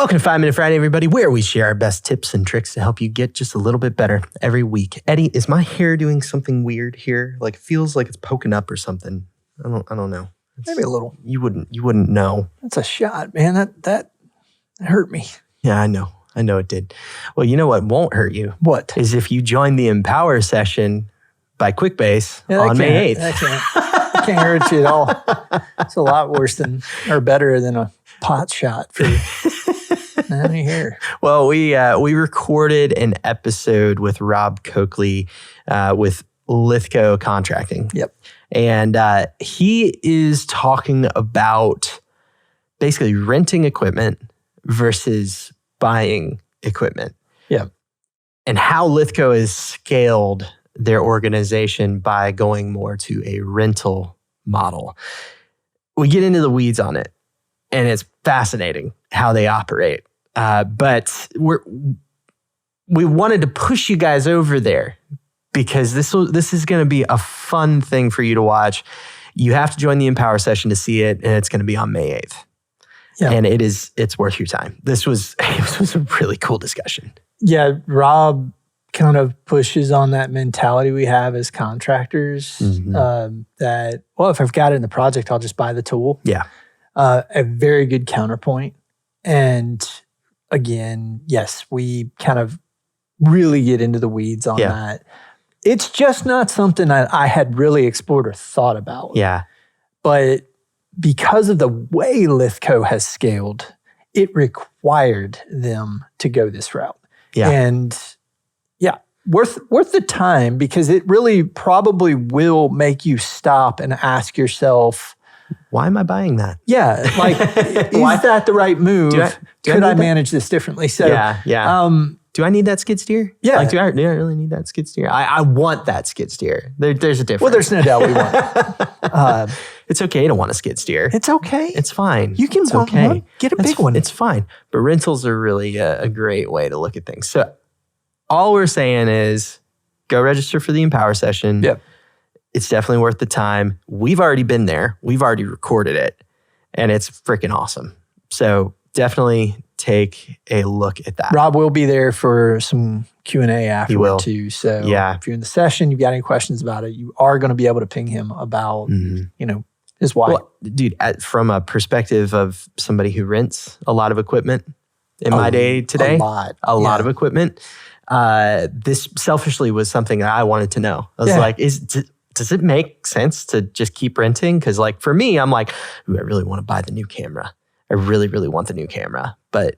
Welcome to 5 Minute Friday, everybody, where we share our best tips and tricks to help you get just a little bit better every week. Eddie, is my hair doing something weird here? Like, it feels like it's poking up or something. I don't know. Maybe a little. You wouldn't know. That's a shot, man. That hurt me. Yeah, I know it did. Well, you know what won't hurt you? What? Is if you join the Empower session by Quickbase on May 8th. That can't hurt you at all. It's a lot worse better than a pot shot for any hair. Well, we recorded an episode with Rob Coakley with Lithco Contracting. Yep. And he is talking about basically renting equipment versus buying equipment. Yeah. And how Lithco has scaled their organization by going more to a rental model. We get into the weeds on it, and it's fascinating how they operate. But we wanted to push you guys over there because this is going to be a fun thing for you to watch. You have to join the Empower session to see it, and it's going to be on May 8th. Yeah. And it's worth your time. This was a really cool discussion. Yeah, Rob kind of pushes on that mentality we have as contractors that, well, if I've got it in the project, I'll just buy the tool. Yeah. A very good counterpoint. And again, yes, we kind of really get into the weeds on that. It's just not something that I had really explored or thought about. Yeah. But because of the way Lithco has scaled, it required them to go this route. Yeah. And yeah, worth the time because it really probably will make you stop and ask yourself, why am I buying that? Yeah, like, is that the right move? Could I manage this differently? So, yeah. Do I need that skid steer? Yeah. Like, do I really need that skid steer? I want that skid steer. There's a difference. Well, there's no doubt we want. It's okay to want a skid steer. It's okay. It's fine. You can want one. Get a big one. It's fine. But rentals are really a great way to look at things. So all we're saying is go register for the Empower session. Yep. It's definitely worth the time. We've already been there. We've already recorded it. And it's freaking awesome. So definitely take a look at that. Rob will be there for some Q&A afterward too. So if you're in the session, you've got any questions about it, you are going to be able to ping him about, his why. Well, dude, from a perspective of somebody who rents a lot of equipment in my day today, a lot of equipment, this selfishly was something that I wanted to know. I was like, does it make sense to just keep renting? Because like for me, I'm like, ooh, I really want to buy the new camera. I really, really want the new camera. But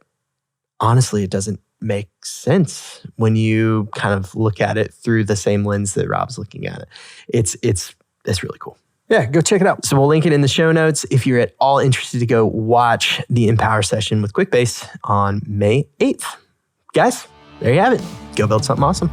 honestly, it doesn't make sense when you kind of look at it through the same lens that Rob's looking at it. It's really cool. Yeah, go check it out. So we'll link it in the show notes if you're at all interested to go watch the Empower session with Quickbase on May 8th. Guys, there you have it. Go build something awesome.